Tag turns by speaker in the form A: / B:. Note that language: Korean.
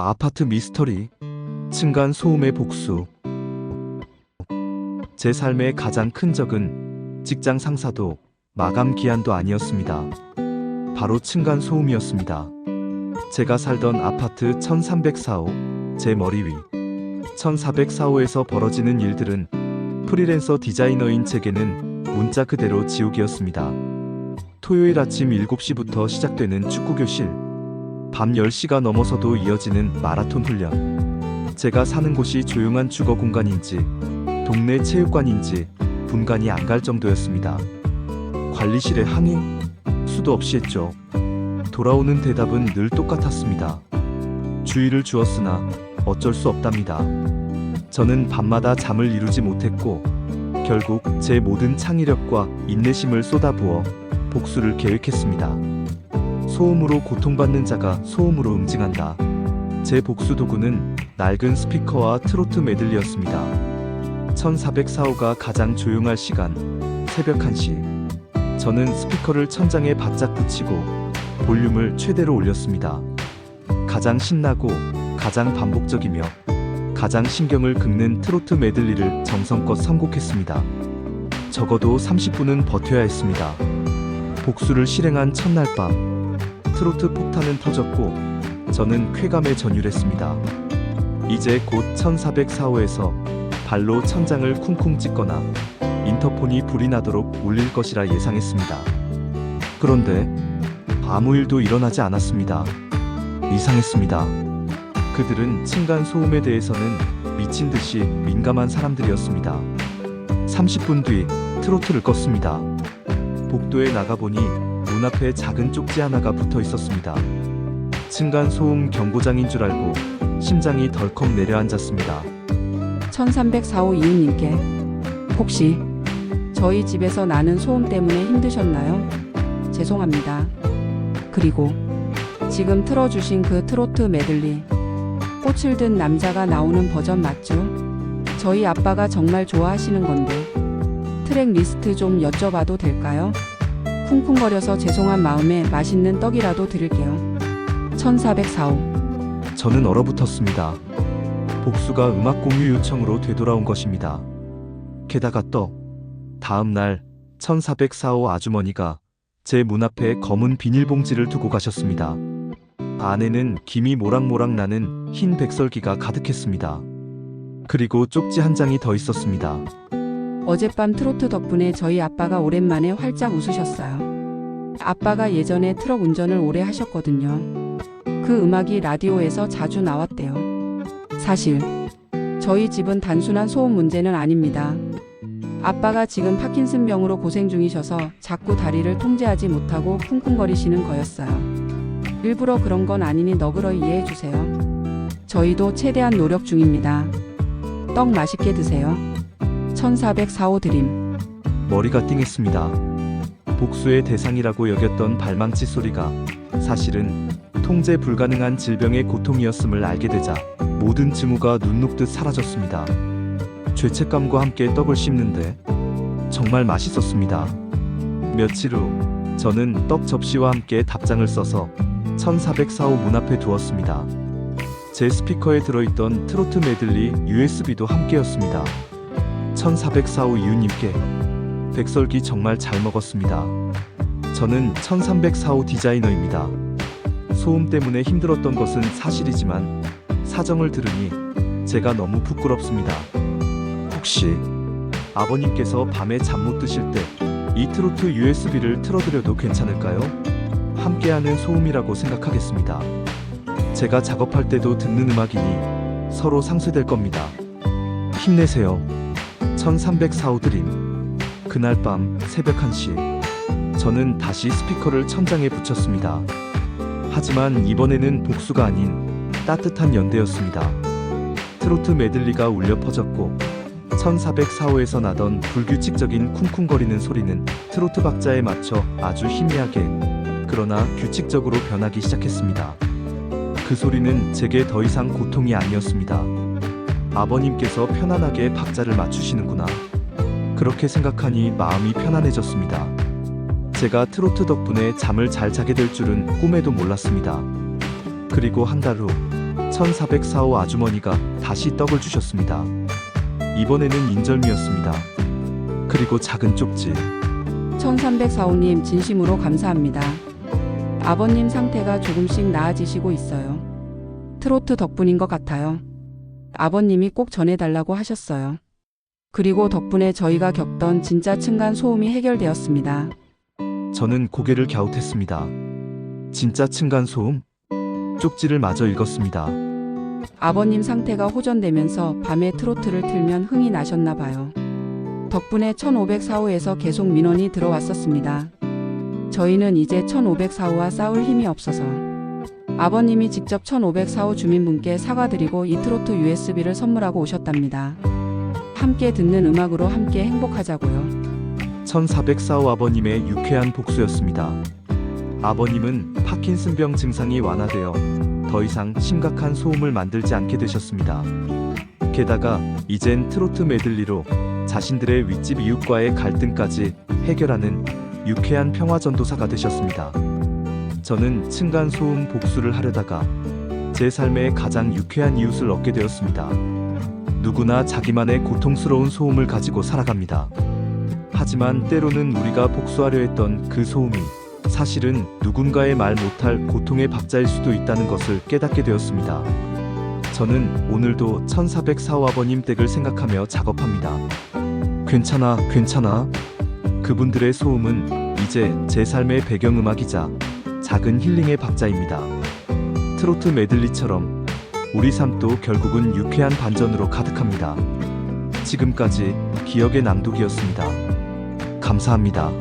A: 아파트 미스터리, 층간 소음의 복수. 제 삶의 가장 큰 적은 직장 상사도 마감 기한도 아니었습니다. 바로 층간 소음이었습니다. 제가 살던 아파트 1304호, 제 머리 위 1404호에서 벌어지는 일들은 프리랜서 디자이너인 제게는 문자 그대로 지옥이었습니다. 토요일 아침 7시부터 시작되는 축구교실, 밤 10시가 넘어서도 이어지는 마라톤 훈련. 제가 사는 곳이 조용한 주거 공간인지 동네 체육관인지 분간이 안 갈 정도였습니다. 관리실에 항의? 수도 없이 했죠. 돌아오는 대답은 늘 똑같았습니다. 주의를 주었으나 어쩔 수 없답니다. 저는 밤마다 잠을 이루지 못했고 결국 제 모든 창의력과 인내심을 쏟아부어 복수를 계획했습니다. 소음으로 고통받는 자가 소음으로 응징한다. 제 복수 도구는 낡은 스피커와 트로트 메들리였습니다. 1404호가 가장 조용할 시간, 새벽 1시. 저는 스피커를 천장에 바짝 붙이고 볼륨을 최대로 올렸습니다. 가장 신나고 가장 반복적이며 가장 신경을 긁는 트로트 메들리를 정성껏 선곡했습니다. 적어도 30분은 버텨야 했습니다. 복수를 실행한 첫날 밤, 트로트 폭탄은 터졌고 저는 쾌감에 전율했습니다. 이제 곧 1404호에서 발로 천장을 쿵쿵 찍거나 인터폰이 불이 나도록 울릴 것이라 예상했습니다. 그런데 아무 일도 일어나지 않았습니다. 이상했습니다. 그들은 층간 소음에 대해서는 미친 듯이 민감한 사람들이었습니다. 30분 뒤 트로트를 껐습니다. 복도에 나가보니 문 앞에 작은 쪽지 하나가 붙어 있었습니다. 층간 소음 경고장인 줄 알고 심장이 덜컥 내려앉았습니다.
B: 1304호 이웃님께 혹시 저희 집에서 나는 소음 때문에 힘드셨나요? 죄송합니다. 그리고 지금 틀어주신 그 트로트 메들리, 꽃을 든 남자가 나오는 버전 맞죠? 저희 아빠가 정말 좋아하시는 건데 트랙 리스트 좀 여쭤봐도 될까요? 쿵쿵거려서 죄송한 마음에 맛있는 떡이라도 드릴게요. 1404호.
A: 저는 얼어붙었습니다. 복수가 음악 공유 요청으로 되돌아온 것입니다. 게다가 다음 날 1404호 아주머니가 제 문 앞에 검은 비닐봉지를 두고 가셨습니다. 안에는 김이 모락모락 나는 흰 백설기가 가득했습니다. 그리고 쪽지 한 장이 더 있었습니다.
B: 어젯밤 트로트 덕분에 저희 아빠가 오랜만에 활짝 웃으셨어요. 아빠가 예전에 트럭 운전을 오래 하셨거든요. 그 음악이 라디오에서 자주 나왔대요. 사실 저희 집은 단순한 소음 문제는 아닙니다. 아빠가 지금 파킨슨병으로 고생 중이셔서 자꾸 다리를 통제하지 못하고 쿵쿵거리시는 거였어요. 일부러 그런 건 아니니 너그러이 이해해 주세요. 저희도 최대한 노력 중입니다. 떡 맛있게 드세요. 1404호 드림.
A: 머리가 띵했습니다. 복수의 대상이라고 여겼던 발망치 소리가 사실은 통제 불가능한 질병의 고통이었음을 알게 되자 모든 증오가 눈 녹듯 사라졌습니다. 죄책감과 함께 떡을 씹는데 정말 맛있었습니다. 며칠 후 저는 떡 접시와 함께 답장을 써서 1404호 문 앞에 두었습니다. 제 스피커에 들어있던 트로트 메들리 USB도 함께였습니다. 1404호 이웃님께 백설기 정말 잘 먹었습니다. 저는 1304호 디자이너입니다. 소음 때문에 힘들었던 것은 사실이지만 사정을 들으니 제가 너무 부끄럽습니다. 혹시 아버님께서 밤에 잠 못 드실 때 이 트로트 USB를 틀어드려도 괜찮을까요? 함께하는 소음이라고 생각하겠습니다. 제가 작업할 때도 듣는 음악이니 서로 상쇄될 겁니다. 힘내세요. 1304호 드림. 그날 밤 새벽 1시 저는 다시 스피커를 천장에 붙였습니다. 하지만 이번에는 복수가 아닌 따뜻한 연대였습니다. 트로트 메들리가 울려 퍼졌고 1404호에서 나던 불규칙적인 쿵쿵거리는 소리는 트로트 박자에 맞춰 아주 희미하게 그러나 규칙적으로 변하기 시작했습니다. 그 소리는 제게 더 이상 고통이 아니었습니다. 아버님께서 편안하게 박자를 맞추시는구나. 그렇게 생각하니 마음이 편안해졌습니다. 제가 트로트 덕분에 잠을 잘 자게 될 줄은 꿈에도 몰랐습니다. 그리고 한 달 후 1404호 아주머니가 다시 떡을 주셨습니다. 이번에는 인절미였습니다. 그리고 작은 쪽지.
B: 1304호님 진심으로 감사합니다. 아버님 상태가 조금씩 나아지시고 있어요. 트로트 덕분인 것 같아요. 아버님이 꼭 전해달라고 하셨어요. 그리고 덕분에 저희가 겪던 진짜 층간 소음이 해결되었습니다.
A: 저는 고개를 갸웃했습니다. 진짜 층간소음? 쪽지를 마저 읽었습니다.
B: 아버님 상태가 호전되면서 밤에 트로트를 틀면 흥이 나셨나 봐요. 덕분에 1504호에서 계속 민원이 들어왔었습니다. 저희는 이제 1504호와 싸울 힘이 없어서 아버님이 직접 1504호 주민분께 사과드리고 이 트로트 USB를 선물하고 오셨답니다. 함께 듣는 음악으로 함께 행복하자고요.
A: 1404호 아버님의 유쾌한 복수였습니다. 아버님은 파킨슨병 증상이 완화되어 더 이상 심각한 소음을 만들지 않게 되셨습니다. 게다가 이젠 트로트 메들리로 자신들의 윗집 이웃과의 갈등까지 해결하는 유쾌한 평화전도사가 되셨습니다. 저는 층간소음 복수를 하려다가 제 삶의 가장 유쾌한 이웃을 얻게 되었습니다. 누구나 자기만의 고통스러운 소음을 가지고 살아갑니다. 하지만 때로는 우리가 복수하려 했던 그 소음이 사실은 누군가의 말 못할 고통의 박자일 수도 있다는 것을 깨닫게 되었습니다. 저는 오늘도 1404호 아버님 댁을 생각하며 작업합니다. 괜찮아, 괜찮아. 그분들의 소음은 이제 제 삶의 배경음악이자 작은 힐링의 박자입니다. 트로트 메들리처럼 우리 삶도 결국은 유쾌한 반전으로 가득합니다. 지금까지 기억의 낭독이었습니다. 감사합니다.